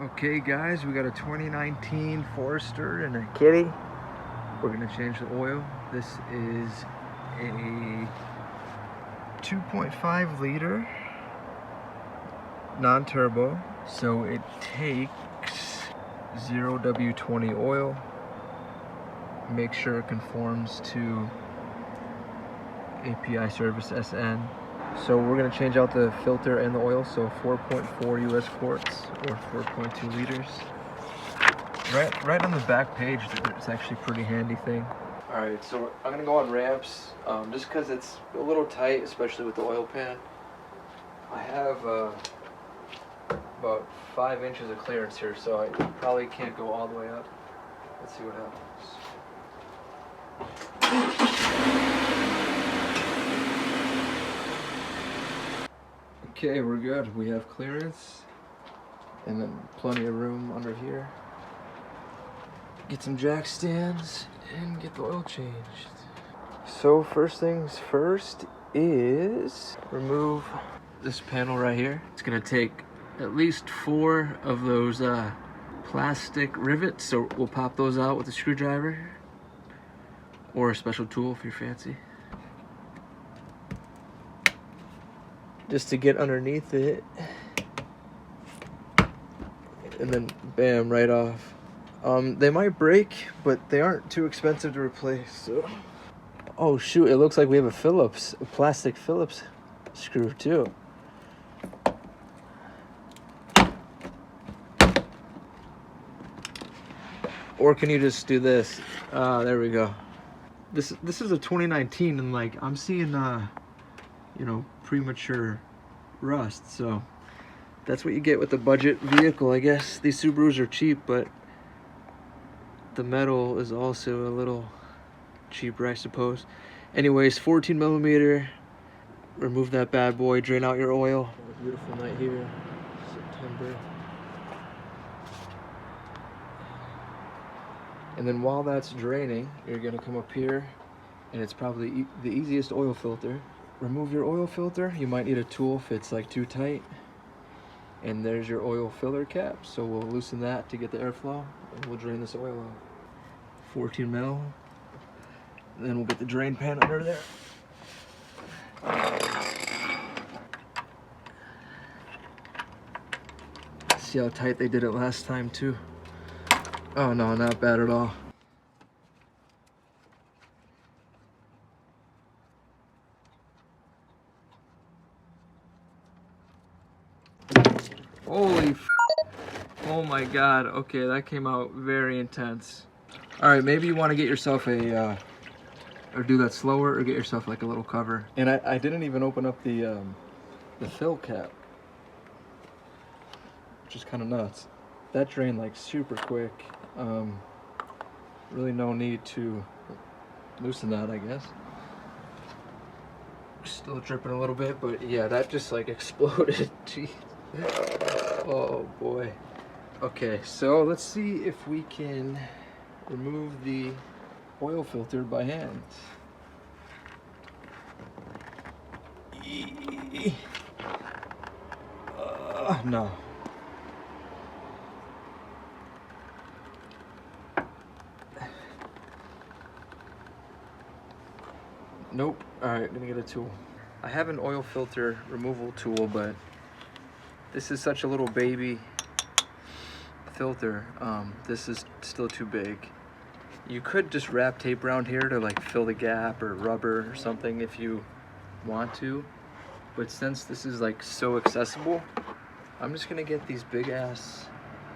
Okay guys, we got a 2019 Forester and a kitty. We're gonna change the oil. This is a 2.5 liter non-turbo, so it takes 0W20 oil. Make sure it conforms to API service SN. So we're gonna change out the filter and the oil, so 4.4 US quarts or 4.2 liters. Right on the back page, it's actually a pretty handy thing. All right, so I'm gonna go on ramps, just because it's a little tight, especially with the oil pan. I have about 5 inches of clearance here, so I probably can't go all the way up. Let's see what happens. Okay, we're good. We have clearance and then plenty of room under here. Get some jack stands and get the oil changed. So first things first is remove this panel right here. It's gonna take at least 4 of those plastic rivets, so we'll pop those out with a screwdriver or a special tool if you're fancy. Just to get underneath it, and then bam, right off. They might break, but they aren't too expensive to replace. So. Oh shoot, it looks like we have a plastic Phillips screw too. Or can you just do this? There we go. This is a 2019, and like I'm seeing you know, premature rust, so that's what you get with the budget vehicle, I guess. These Subarus are cheap, but the metal is also a little cheaper, I suppose. Anyways, 14 millimeter. Remove that bad boy, drain out your oil. A beautiful night here, September. And then while that's draining, you're gonna come up here, and it's probably the easiest oil filter. Remove your oil filter. You might need a tool if it's like too tight. And there's your oil filler cap. So we'll loosen that to get the airflow, and we'll drain this oil out. 14 mil. And then we'll get the drain pan under there. See how tight they did it last time too. Oh no, not bad at all. Holy f***. Oh my god. Okay, that came out very intense. Alright, maybe you want to get yourself a, or do that slower, or get yourself like a little cover. And I didn't even open up the fill cap, which is kind of nuts. That drained like super quick. Really no need to loosen that, I guess. Still dripping a little bit, but yeah, that just like exploded. Jeez. Oh boy. Okay, so let's see if we can remove the oil filter by hand. No. Nope. Alright, gonna get a tool. I have an oil filter removal tool, but this is such a little baby filter. This is still too big. You could just wrap tape around here to like fill the gap, or rubber or something if you want to. But since this is like so accessible, I'm just gonna get these big ass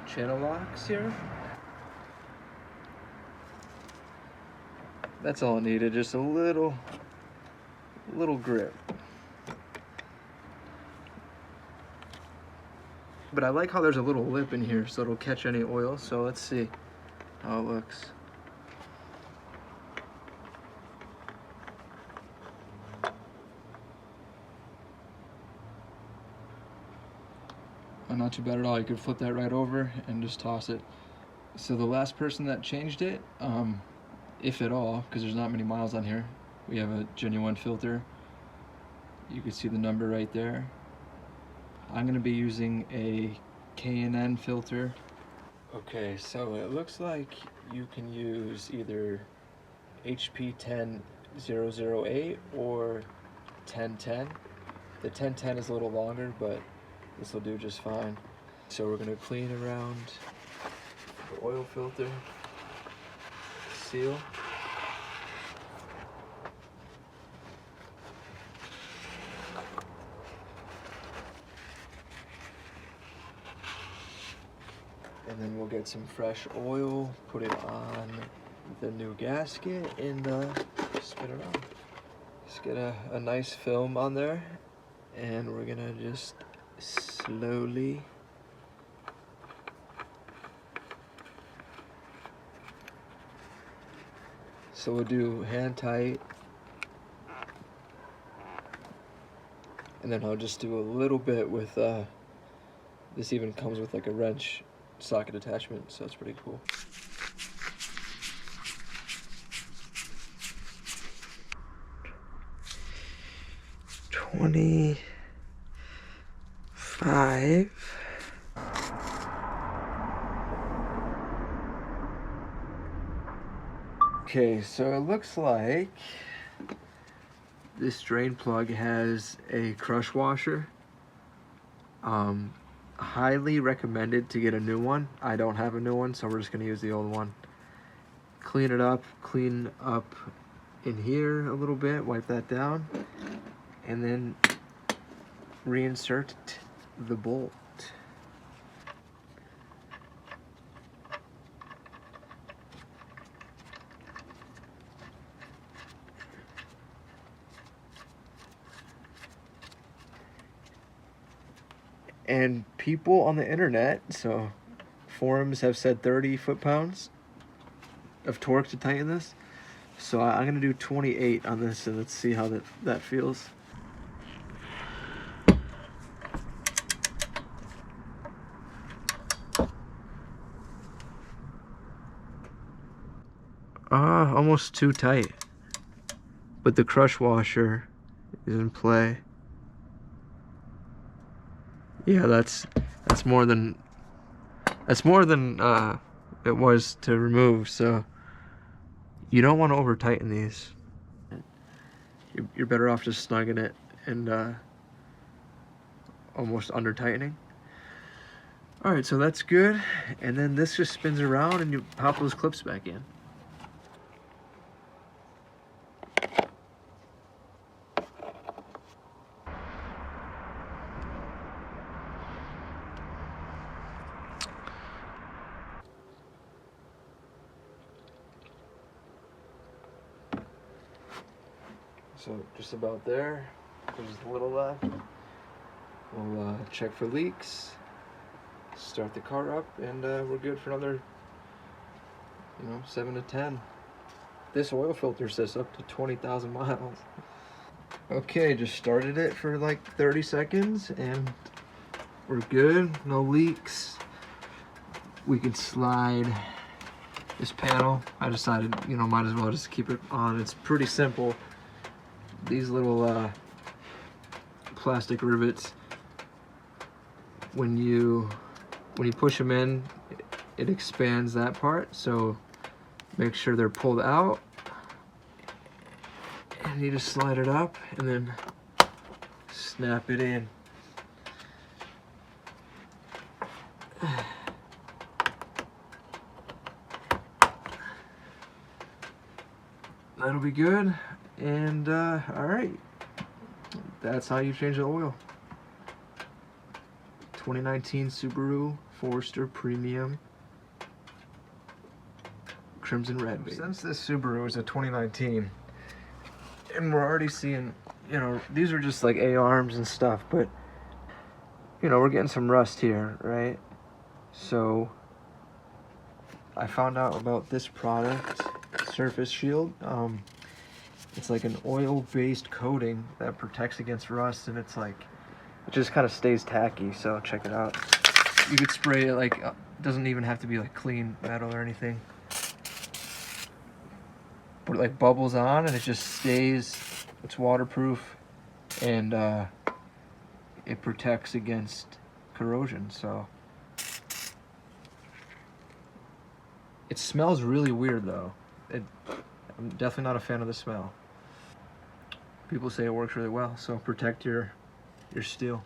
channel locks here. That's all it needed, just a little grip. But I like how there's a little lip in here, so it'll catch any oil. So let's see how it looks. Oh, not too bad at all. You could flip that right over and just toss it. So the last person that changed it, if at all, because there's not many miles on here, we have a genuine filter. You can see the number right there. I'm going to be using a K&N filter. Okay, so it looks like you can use either HP 10008 or 1010. The 1010 is a little longer, but this will do just fine. So we're gonna clean around the oil filter, seal. And then we'll get some fresh oil, put it on the new gasket, and spin it around. Just get a nice film on there, and we're gonna just slowly so we'll do hand tight, and then I'll just do a little bit with this even comes with like a wrench socket attachment, so it's pretty cool. $25. Okay, so it looks like this drain plug has a crush washer. Highly recommended to get a new one. I don't have a new one, so we're just gonna use the old one. Clean it up, clean up in here a little bit, wipe that down, and then reinsert the bolt. And people on the internet, so forums, have said 30 foot-pounds of torque to tighten this. So I'm gonna do 28 on this, and let's see how that feels. Almost too tight. But the crush washer is in play. Yeah, that's more than it was to remove, so you don't want to over tighten these. You're better off just snugging it and almost under tightening. All right, so that's good, and then this just spins around and you pop those clips back in. So just about there. There's just a little left. We'll check for leaks, start the car up, and we're good for another, 7 to 10. This oil filter says up to 20,000 miles. Okay, just started it for like 30 seconds, and we're good. No leaks. We can slide this panel. I decided, might as well just keep it on. It's pretty simple. These little plastic rivets, when you push them in, it expands that part, so make sure they're pulled out, and you just slide it up and then snap it in. That'll be good. And all right, that's how you change the oil. 2019 Subaru Forester Premium Crimson Red. Since this Subaru is a 2019, and we're already seeing, these are just like A-arms and stuff, but we're getting some rust here, right? So I found out about this product, Surface Shield. It's like an oil-based coating that protects against rust, and it just kind of stays tacky, so check it out. You could spray it like, doesn't even have to be like clean metal or anything. Put it like bubbles on, and it just stays, it's waterproof, and it protects against corrosion, so It smells really weird though. I'm definitely not a fan of the smell. People say it works really well, so protect your steel.